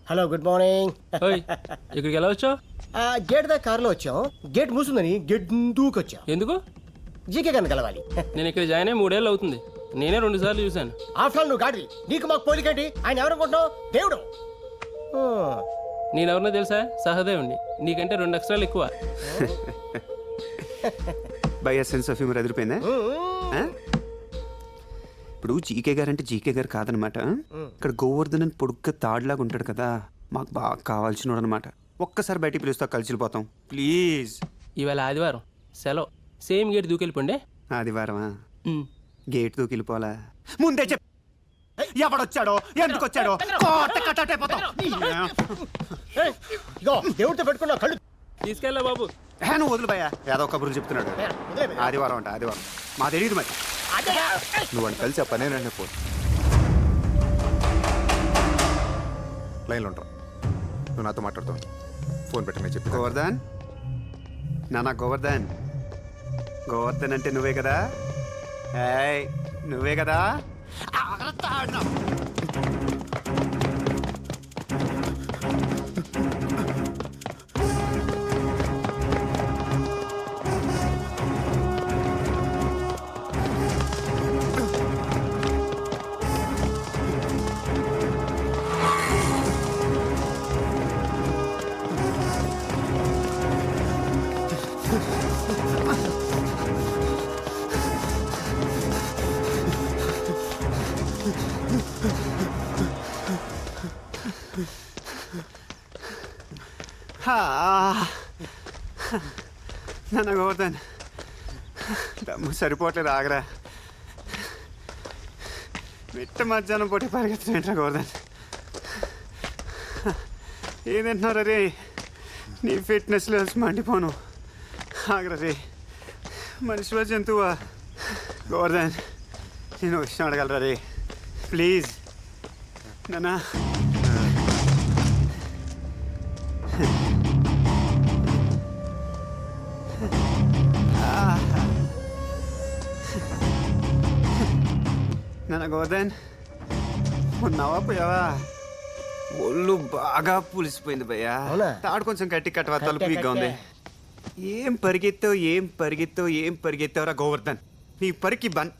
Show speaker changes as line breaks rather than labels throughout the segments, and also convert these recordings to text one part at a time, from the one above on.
Hello good morning.
ఓయ్ ఇక్కడికి ఎలా వచ్చావు?
గేట్ దా కారులో వచ్చాం. గేట్ మూసిందని గేట్ దూకొచ్చాం.
ఎందుకు?
జీకే గారిని కలవాలి.
నేను ఇక్కడ జాయిన్ అయ్యి 3 ఏళ్ళు అవుతుంది. నేనే 2 సార్లు చూశాను.
ఆఫ్టర్ ఆల్ నువ్వు గాడి, నీకు మాకు పోలికేంటి? ఆయన ఎవరనుకుంటున్నావు? దేవుడు.
నేనెవరినో తెలుసా? సహదేవుణ్ణి. నీకంటే 2 అక్షరాలు ఎక్కువ.
బై సెన్స్ ఆఫ్ హ్యూమర్ ఎదిరిపోయిందా? ఇప్పుడు జీకే గారు అంటే జీకే గారు కాదనమాట. ఇక్కడ గోవర్ధన్ అని పొడుగ్గా తాడులాగా ఉంటాడు కదా, మాకు బాగా కావాల్సినోడు అనమాట. ఒక్కసారి బయటికి పిలుస్తా, కలిసి వెళ్ళిపోతాం ప్లీజ్.
ఇవాళ ఆదివారం సెలవు. సేమ్ గేట్ దూకెళ్ళిపోండి.
ఆదివారమా? గేట్ దూకెళ్ళిపోవాలా? ముందే చెప్ ఎవడొచ్చాడో ఎందుకు వచ్చాడో
ఇగో దేవుడితో పెట్టుకున్నా కళ్ళు.
తీసుకెళ్ళా బాబు.
నువ్వు వదిలి భయ్యా, ఏదో కబుర్లు చెప్తున్నాడు. ఆదివారం అంట, ఆదివారం మా తెలియదు మరి.
నువ్వు అని కలిసి పనే నన్ను ఫోన్ లైన్లో ఉంటావు. నువ్వు నాతో మాట్లాడుతావు. ఫోన్ పెట్టమని చెప్పి.
గోవర్ధన్ నానా, గోవర్ధన్. గోవర్ధన్ అంటే నువ్వే కదా? ఏయ్ నువ్వే కదా? నాన్న గోవర్ధన్, దమ్ము సరిపోవట్లేదు, ఆగరా. మిట్ట మధ్యాహ్నం పోటీ పరిగెత్తున్నా గోవర్ధన్. ఏం తింటున్నారా రే? నీ ఫిట్నెస్ లెవెల్స్ మండిపోను. ఆగరా రే, మనిషివా జంతువా? గోవర్ధన్ నేను విషయం అడగలరా రే ప్లీజ్ నాన్న. నాన్న గోవర్ధన్, ఉన్నావా పోయావా? ఒళ్ళు బాగా పులిసిపోయింది భయ్యా. తాడు కొంచెం గట్టి కట్టవా? తలుపు వీక్గా ఉంది. ఏం పరిగెత్తావురా గోవర్ధన్? నీ పరికి బన్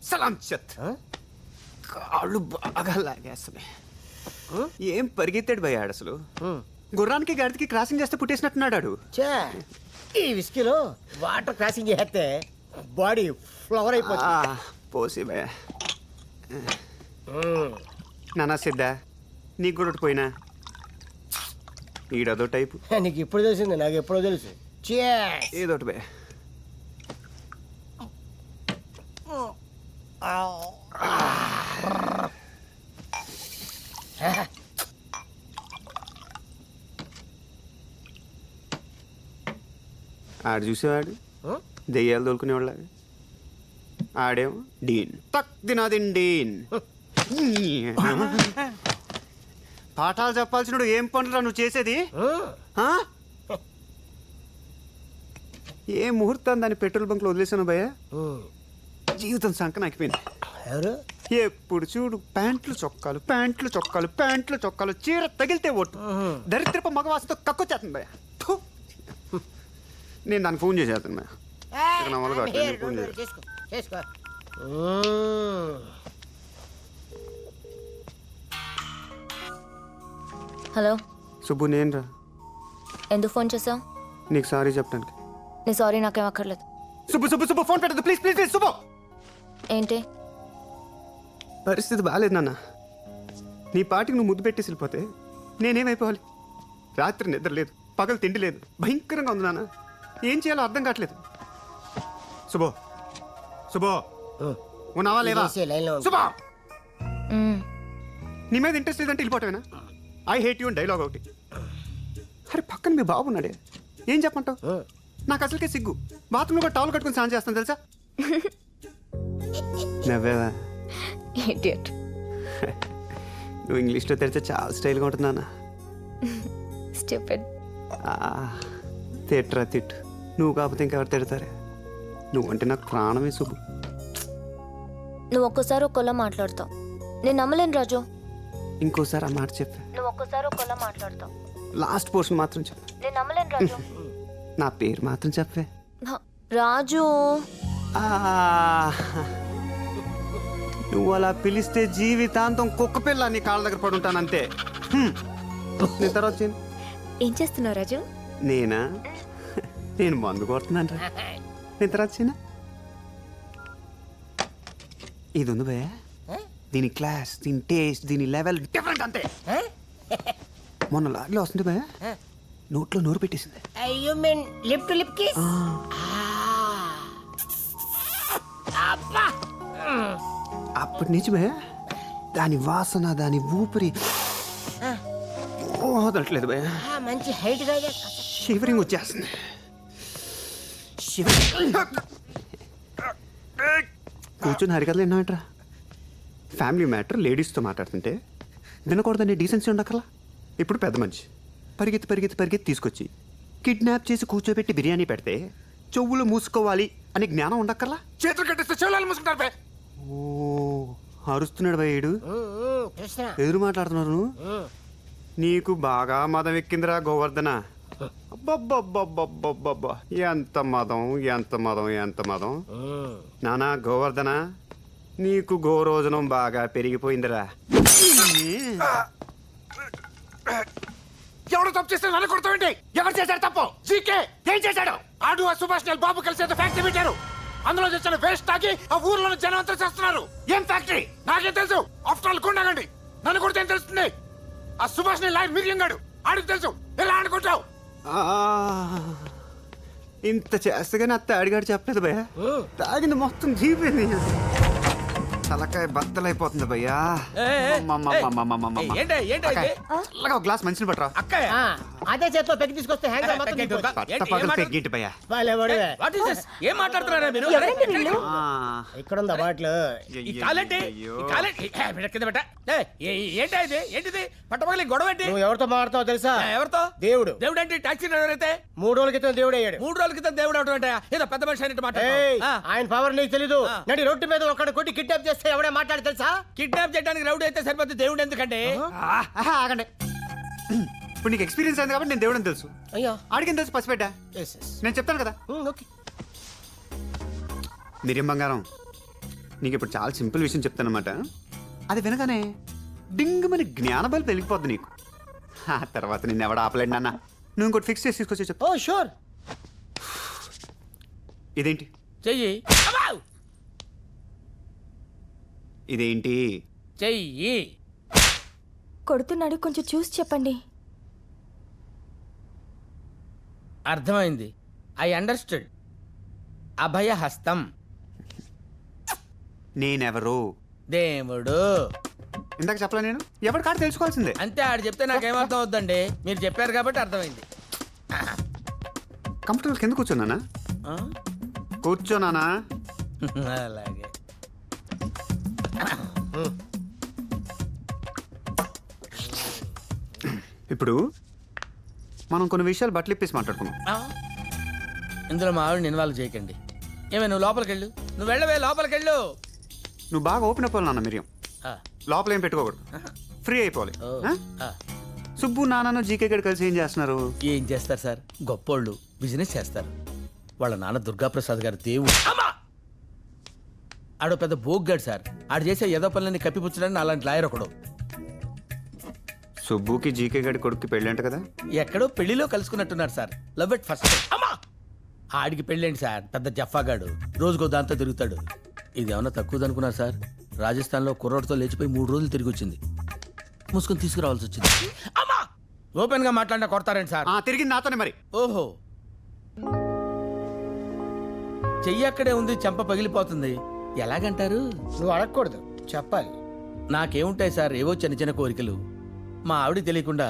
సలాం చత్. కాళ్ళు బాగా లాగేస్తున్నాయి. ఏం పరిగెత్తాడు భయ్యా అసలు? గుర్రానికి గడికి క్రాసింగ్ చేస్తే పుట్టేసినట్టున్నాడు.
ఈ విస్కీలో వాటర్ క్రాసింగ్ చేస్తే బాడీ ఫ్లవర్ అయిపోతుంది.
పోసి భయ్యా. నానా సిద్ధా, నీకు కూడా పోయినా ఈడదో టైపు.
నీకు ఇప్పుడు తెలిసింది, నాకు ఎప్పుడో తెలుసు.
ఏదోటి భయ్యా. ఆడు చూసేవాడు దెయ్యాలు తోలుకునేవాళ్ళగా. ఆడేమో డీన్ తక్ దినాదిన్ డీన్. పాఠాలు చెప్పాల్సినడు ఏం పనురా నువ్వు చేసేది? ఏ ముహూర్తం దాన్ని పెట్రోల్ బంక్లో వదిలేసాను భయ్య. జీవితం సంకనాకిపోయింది. ఎప్పుడు చూడు ప్యాంట్లు చొక్కాలు చీర తగిలితే ఓటు. దరిద్రపు మగవాసతో కక్కొచ్చేస్తుంది భయ్య. నేను దానికి ఫోన్ చేసేస్తాను భయ్య. ఫోన్ చేస్తా.
హలో
సుబ్బు, నేను రా.
ఎందుకు ఫోన్ చేసావు?
నీకు సారీ చెప్పడానికి.
నీ సారీ నాకేం అక్కర్లేదు.
సుబ్బు ఫోన్ పెట్టదు ప్లీజ్ ప్లీజ్ ప్లీజ్. సుబ్బు,
ఏంటి?
పరిస్థితి బాగాలేదు నాన్న. నీ పాటికి నువ్వు ముద్దు పెట్టేసి వెళ్ళిపోతే నేనేమైపోవాలి? రాత్రి నిద్ర లేదు, పగలు తిండి లేదు, భయంకరంగా ఉంది నాన్న. ఏం చేయాలో అర్థం కావట్లేదు. శుభో ఉన్నావా లేవా? శుభో, నీ మీద ఇంట్రెస్ట్ లేదంటే వెళ్ళిపోవటమేనా? ఐ హేట్ యూ అని డైలాగ్ ఒకటి. అరే పక్కన మీ బాబు ఉన్నాడే, ఏం చెప్పంటావు? నాకు అసలుకే సిగ్గు. బాత్రూంలో కూడా టవల్ కట్టుకుని స్నానం చేస్తాను తెలుసా? నవ్వేవా? నువ్వు ఇంగ్లీష్లో తెరిస్తే చాలా స్టైల్గా ఉంటుంది నాన్న. తిట్టరా తిట్టు, నువ్వు కాకపోతే ఇంకెవరు తిడతారే? నువ్వంటే నాకు ప్రాణమే సుబ్బు.
నువ్వు ఒక్కసారి ఒక్కలా మాట్లాడతావు, నేను నమ్మలేను రాజు.
ఇంకోసారి ఆ మాట చెప్పు.
నువ్వు ఒక్కసారి ఒక్కలా మాట్లాడతావు.
లాస్ట్ పోర్షన్ మాత్రం చెప్పు.
నేను నమ్మలేను రాజు.
నా పేరు మాత్రం చెప్పే.
రాజు.
ఆ, నువ్వు అలా పిలిస్తే జీవితాంతం కుక్క పిల్ల నీ కాళ్ళ దగ్గర పడి ఉంటాను అంతే. నేను తర్వాత చేయను.
ఏం చేస్తున్నావు రాజు?
నేనా? నేను మందు కొడుతున్నాను రా. నేను తర్వాత చేయనా? ఇది ఉంది భయ, దీని క్లాస్, దీని టేస్ట్, దీని లెవెల్ డిఫరెంట్ అంతే. మొన్న లారీలో వస్తుంది భయ, నోట్లో నోరు పెట్టేసింది.
You mean lip to lip kiss?
అప్పటి నుంచి భయ దాని వాసన, దాని ఊపిరి వదలట్లేదు భయ.
మంచి హైట్ గా
షివరింగ్ వచ్చేస్తుంది. కూర్చొని హరికథలు విన్నామంటరా. ఫ్యామిలీ మ్యాటర్ లేడీస్తో మాట్లాడుతుంటే వినకూడదని డీసెన్సీ ఉండక్కర్లా. ఇప్పుడు పెద్ద మనిషి పరిగెత్తి పరిగెత్తి పరిగెత్తి తీసుకొచ్చి కిడ్నాప్ చేసి కూర్చోబెట్టి బిర్యానీ పెడితే చెవులు మూసుకోవాలి అనే జ్ఞానం ఉండక్కర్లా.
చేతులు కట్టేస్తే చెవులు మూసుకుంటారు.
ఓ అరుస్తున్నాడు భయ్యుడు. ఎదురు మాట్లాడుతున్నారు నువ్వు. నీకు బాగా మదం ఎక్కిందిరా గోవర్ధన. అబ్బబ్బబ్బబ్బబ్బబ్బబ్బా, ఎంత మదం, ఎంత మదం, ఎంత మదం. నానా గోవర్ధన, నీకు గోరోజనం బాగా పెరిగిపోయిందిరా.
ఎవరు తప్పు చేస్తే నన్ను కొడతావేంటి? ఎవరు చేశారు తప్పు? జీకే ఏం చేశాడు? ఆడు ఆ సుభాష్ బాబు కలిసి ఏదో ఫ్యాక్టరీ పెట్టారు. అందులో తెచ్చిన వేస్ట్ తాగి ఆ ఊర్లో జనం అంతా చేస్తున్నారు. ఏం ఫ్యాక్టరీ? నాకేం తెలుసు. ఆఫ్టర్ ఆల్ కొండగండి, నన్ను కొడితే ఏం తెలుస్తుంది? ఆ సుభాష్ లాయర్ మిరియంగాడు, ఆడికి తెలుసు. ఎలా ఆడుకుంటావు?
ఇంత చేస్తగానే అత్త అడిగాడు చెప్పలేదు భయ్యా. తాగింది మొత్తం జీపోయింది. తలకాయ బద్దలైపోతుంది భయ్యా. చల్లగా ఒక గ్లాస్ మంచిని పట్టరా.
అదే చేతిలో పెట్టి తీసుకొస్తే హ్యాంగ్
పెగ్గిటి భయ్యా.
ఏం మాట్లాడుతున్నారా మీరు?
ఇక్కడ ఉందా బాటిల్?
ఏంటిది పట్టపగలి గొడవ ఏంటి?
నువ్వు ఎవరితో మాట్లాడతావు తెలుసా?
ఎవరితో?
దేవుడు.
దేవుడు అంటే టాక్సీ డ్రైవర్ అయితే
3 రోజుల క్రితం దేవుడు అయ్యాడు.
3 రోజుల క్రితం దేవుడు అవడం అంటే ఏదో పెద్ద మనిషి అన్నట్టు మాట.
ఆయన పవర్ నీకు తెలీదు. నడి రోడ్డు మీద ఒకడు కొట్టి కిడ్నాప్ చేస్తే ఎవడే మాట్లాడి తెలుసా?
కిడ్నాప్ చేయడానికి రౌడీ అయితే సరిపోతుంది, దేవుడు ఎందుకంటే?
ఆగండి. ఇప్పుడు నీకు ఎక్స్పీరియన్స్ అయింది కాబట్టి నేను దేవుడని తెలుసు.
అయ్యా
ఆడికి తెలుసు పసిపెట్టా. నేను చెప్తాను కదా.
ఓకే.
మిరియం బంగారం, నీకు ఇప్పుడు చాలా సింపుల్ విషయం చెప్తానమాట. అది వినగానే డింగుమని జ్ఞానబలి పెరిగిపోద్ది నీకు. ఆ తర్వాత నిన్ను ఎవడ ఆపలేండి నాన్న. నువ్వు ఇంకోటి ఫిక్స్ చేసి తీసుకొచ్చి చెప్తా.
Oh sure.
ఇదేంటి?
చెయ్యి.
ఇదేంటి?
చెయ్యి.
కొడుతున్నాడు, కొంచెం చూసి చెప్పండి.
అర్థమైంది. I understood. అభయ హస్తం.
నేనెవరు?
దేవుడు.
ఇందాక చెప్పలే నేను? ఎవరి కాదు తెలుసుకోవాల్సిందే.
అంతే, ఆడు చెప్తే నాకేమర్థం అవుద్దండి. మీరు చెప్పారు కాబట్టి అర్థమైంది.
కంఫర్టబుల్ కింద కూర్చోనానా? కూర్చోనానా?
అలాగే.
ఇప్పుడు మనం కొన్ని విషయాలు బట్టలు ఇప్పేసి మాట్లాడుకున్నాం.
ఇందులో మా ఆవిడని ఇన్వాల్వ్ చేయకండి. ఏమే, నువ్వు లోపలికి వెళ్ళు. నువ్వు వెళ్ళవే, లోపలికి వెళ్ళు.
నువ్వు బాగా ఓపెన్ అయిపోవాలి నాన్న మిరియం. లోపల ఏం పెట్టుకోకూడదు, ఫ్రీ అయిపోవాలి. సుబ్బు నాన్నను జీకే గడి కలిసి ఏం చేస్తున్నారు?
ఏం చేస్తారు సార్, గొప్పోళ్ళు బిజినెస్ చేస్తారు. వాళ్ళ నాన్న దుర్గాప్రసాద్ గారు దేవుడు. ఆడో పెద్ద బోగ్గాడు సార్. ఆడు చేసే ఏదో పనులని కప్పిపుచ్చడానికి అలాంటి లాయర్ ఒకడు.
సుబ్బుకి జీకే గడి కొడుక్కి పెళ్ళంట కదా?
ఎక్కడో పెళ్లిలో కలుసుకున్నట్టున్నారు సార్. Love at first. ఆడికి పెళ్ళేంటి సార్, పెద్ద జఫాగాడు. రోజుకో దాంతో తిరుగుతాడు. ఇది ఏమన్నా తక్కువదనుకున్నారు సార్? రాజస్థాన్లో కుర్రోడ్తో లేచిపోయి 3 రోజులు తిరిగి వచ్చింది. మూసుకొని తీసుకురావాల్సి వచ్చింది. ఓపెన్ గా మాట్లాడినా కొడతారండి సార్.
తిరిగింది నాతోనే మరి.
ఓహో, చెయ్యి అక్కడే ఉంది, చెంప పగిలిపోతుంది. ఎలాగంటారు?
నువ్వు అడగకూడదు, చెప్పాలి.
నాకేముంటాయి సార్, ఏవో చిన్న చిన్న కోరికలు. మా ఆవిడ తెలియకుండా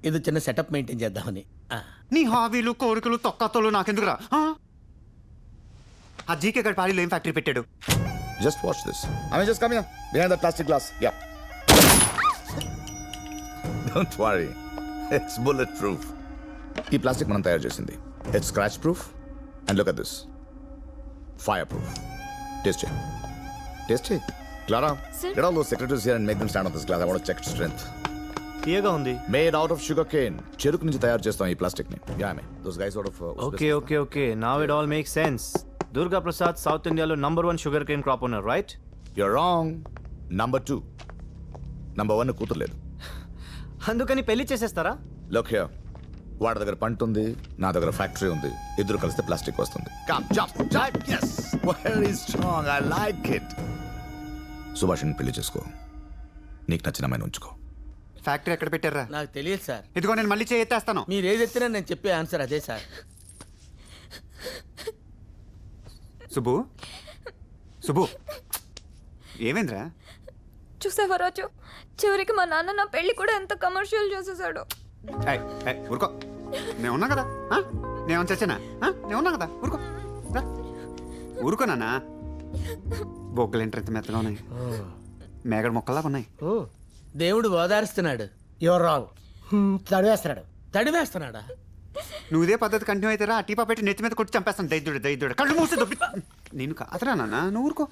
ఏదో చిన్న సెటప్ మెయింటైన్ చేద్దామని.
నీ హాబీలు కోరికలు తొక్కతోలు నాకెందుకురా? ఆ జీకే గడి పాలీలో ఏం ఫ్యాక్టరీ పెట్టాడు?
Just watch this. I mean, just come here. Behind that plastic glass. Yeah. Don't worry. It's bulletproof. ఈ ప్లాస్టిక్ మనం తయారు చేసింది. It's scratch proof. And look at this. Fireproof. Taste it. Taste it. Clara,
Sir?
get all those secretaries here and make them stand on this glass. I want to check its strength.
తీయగా ఉంది.
Made out of sugar cane. చెరుకు నుంచి తయారు చేస్తాం ఈ plastic ని. Yeah, man. Those guys out of
okay now it all make sense. Durga Prasad south ఇండియాలో #1 sugar cane crop owner, right?
You're wrong. Number 2. Number 1 కూతురు లేదు.
అందుకని పెళ్లి చేసేస్తారా?
Look here. వాడి దగ్గర పంట ఉంది, నా దగ్గర ఫ్యాక్టరీ ఉంది. ఇద్దరు కలిస్తే ప్లాస్టిక్ వస్తుంది. Come, jump. Yes. Very strong. I like it. Subhashini పెళ్లి చేసుకో. నీకు నచ్చిన అమ్మాయిని ఉంచుకో.
ఫ్యాక్టరీ ఎక్కడ పెట్టారా?
నాకు తెలియదు సార్.
ఇదిగో నేను మళ్ళీ చేయెత్తేస్తాను.
మీరు ఏది ఎత్తినా నేను చెప్పే ఆన్సర్ అదే సార్.
సుబ్బు ఏమైందిరా?
చూసావా రాజు, చివరికి మా నాన్న నా పెళ్లి కూడా ఎంత కమర్షియల్ చేసేసాడు.
ఊరుకో, నేను ఉన్నా కదా. నేను చచ్చానా? నేను ఉన్నా కదా, ఊరుకో. ఊరుకో నాన్న. బొగ్గలు ఎంత మెత్తగా ఉన్నాయి, మేగడ మొక్కల్లాగా ఉన్నాయి.
దేవుడు ఓదారుస్తున్నాడు.
Your wrong. చదివేస్తున్నాడు.
తడివేస్తున్నాడా?
నువ్వు ఇదే పద్ధతి కంటిన్యూ అవుతారా? ఆ టీపా పెట్టి నెత్తి మీద కొట్టి చంపేస్తాను. దైద్యుడు కళ్ళు మూసి దొబ్బి. నేను కాదురా నాన్న, నువ్వు ఊరుకో.